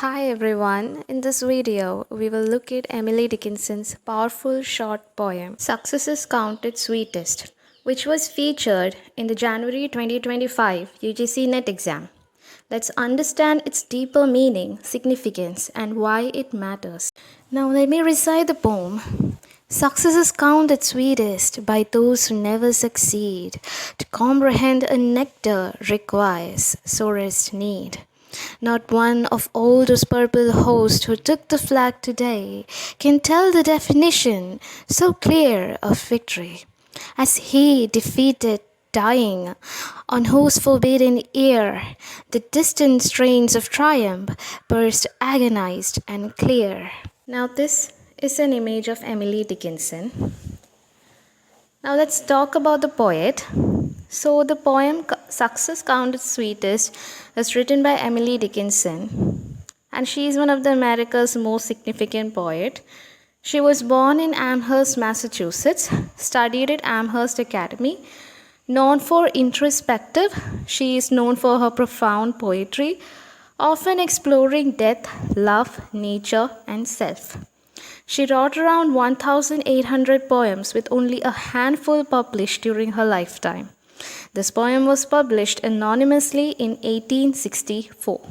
Hi everyone, in this video we will look at Emily Dickinson's powerful short poem Success is Counted Sweetest, which was featured in the January 2025 UGC NET exam. Let's understand its deeper meaning, significance, and why it matters. Now let me recite the poem. Success is counted sweetest by those who never succeed. To comprehend a nectar requires sorest need. Not one of all those purple hosts who took the flag today can tell the definition so clear of victory, as he defeated dying, on whose forbidden ear the distant strains of triumph burst agonized and clear. Now, this is an image of Emily Dickinson. Now let's talk about the poet. So the poem Success Counted Sweetest is written by Emily Dickinson, and she is one of the America's most significant poet. She was born in Amherst, Massachusetts, studied at Amherst Academy. Known for introspective, she is known for her profound poetry, often exploring death, love, nature, and self. She wrote around 1,800 poems with only a handful published during her lifetime. This poem was published anonymously in 1864.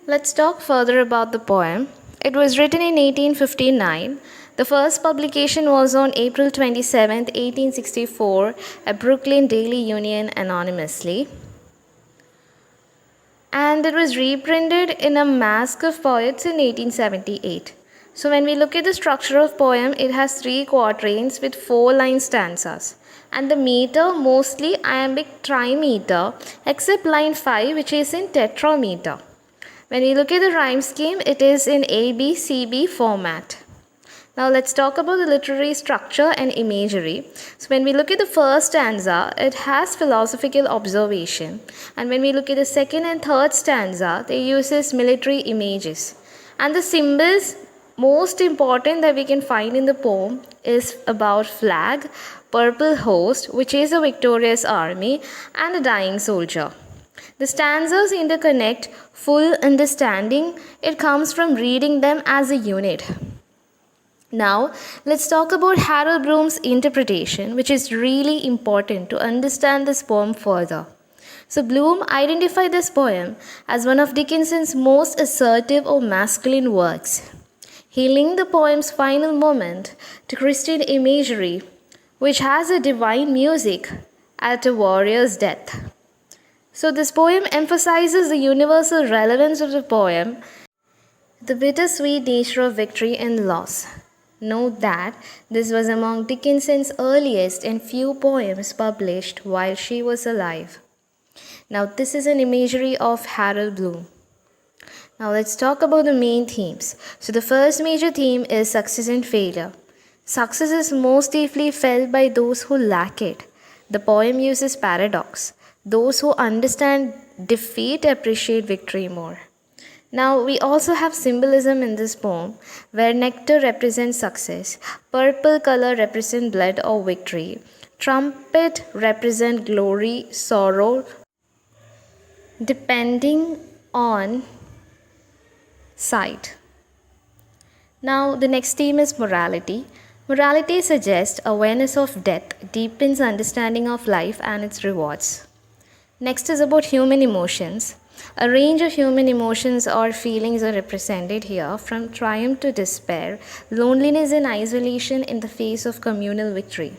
Let's talk further about the poem. It was written in 1859. The first publication was on April 27, 1864, at Brooklyn Daily Union anonymously. And it was reprinted in a Masque of Poets in 1878. So when we look at the structure of poem, it has 3 quatrains with 4-line stanzas. And the meter mostly iambic trimeter, except line 5 which is in tetrameter. When we look at the rhyme scheme, it is in ABCB format. Now let's talk about the literary structure and imagery. So when we look at the first stanza, it has philosophical observation. And when we look at the second and third stanza, they uses military images. And the symbols most important that we can find in the poem is about flag, purple host, which is a victorious army, and a dying soldier. The stanzas interconnect full understanding. It comes from reading them as a unit. Now, let's talk about Harold Bloom's interpretation, which is really important to understand this poem further. So, Bloom identified this poem as one of Dickinson's most assertive or masculine works. He linked the poem's final moment to Christian imagery, which has a divine music at a warrior's death. So, this poem emphasizes the universal relevance of the poem, the bittersweet nature of victory and loss. Note that this was among Dickinson's earliest and few poems published while she was alive. Now, this is an imagery of Harold Bloom. Now, let's talk about the main themes. So, the first major theme is success and failure. Success is most deeply felt by those who lack it. The poem uses paradox. Those who understand defeat appreciate victory more. Now, we also have symbolism in this poem, where nectar represents success, purple color represents blood or victory, trumpet represents glory, sorrow, depending on side. Now, the next theme is morality. Morality suggests awareness of death, deepens understanding of life and its rewards. Next is about human emotions. A range of human emotions or feelings are represented here, from triumph to despair, loneliness and isolation in the face of communal victory.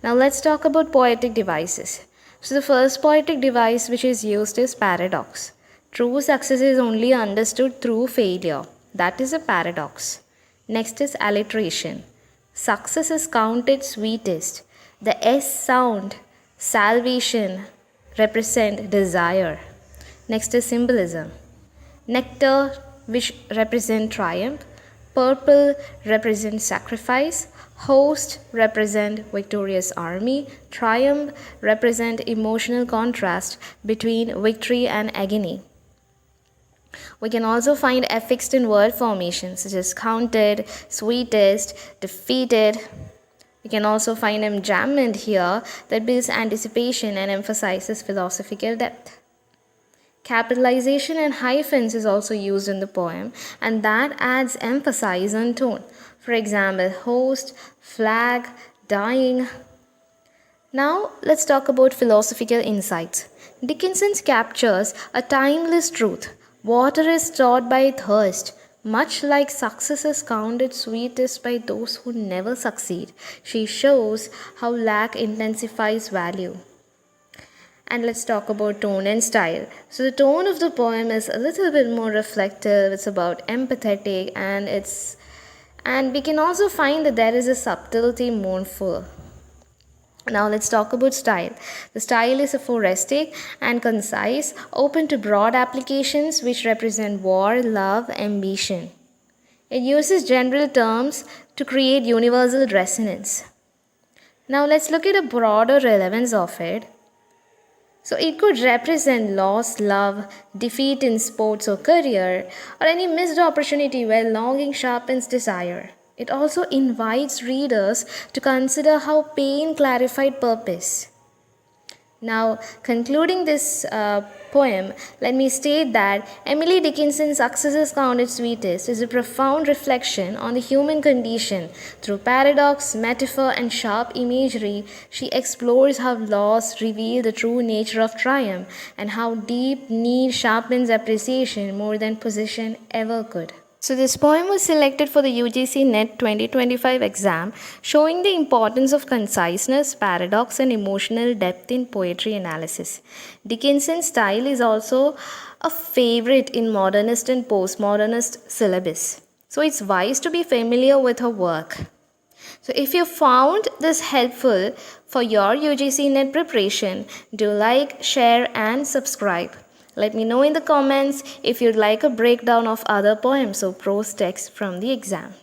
Now let's talk about poetic devices. So the first poetic device which is used is paradox. True success is only understood through failure. That is a paradox. Next is alliteration. Success is counted sweetest. The S sound, salvation, represent desire. Next is symbolism. Nectar, which represent triumph. Purple represents sacrifice. Host represent victorious army. Triumph represent emotional contrast between victory and agony. We can also find affixed in word formations such as counted, sweetest, defeated. We can also find enjambment here that builds anticipation and emphasizes philosophical depth. Capitalization and hyphens is also used in the poem, and that adds emphasis on tone. For example, host, flag, dying. Now, let's talk about philosophical insights. Dickinson captures a timeless truth. Water is taught by thirst. Much like success is counted sweetest by those who never succeed, she shows how lack intensifies value. And let's talk about tone and style. So the tone of the poem is a little bit more reflective, it's about empathetic, and we can also find that there is a subtlety mournful. Now let's talk about style. The style is aphoristic and concise, open to broad applications which represent war, love, ambition. It uses general terms to create universal resonance. Now let's look at a broader relevance of it. So it could represent loss, love, defeat in sports or career, or any missed opportunity where longing sharpens desire. It also invites readers to consider how pain clarified purpose. Now, concluding this poem, let me state that Emily Dickinson's Success is Counted Sweetest is a profound reflection on the human condition. Through paradox, metaphor, and sharp imagery, she explores how loss reveals the true nature of triumph and how deep need sharpens appreciation more than possession ever could. So this poem was selected for the UGC NET 2025 exam, showing the importance of conciseness, paradox, and emotional depth in poetry analysis. Dickinson's style is also a favorite in modernist and postmodernist syllabus. So it's wise to be familiar with her work. So if you found this helpful for your UGC NET preparation, do like, share, and subscribe. Let me know in the comments if you'd like a breakdown of other poems or prose texts from the exam.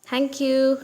Thank you.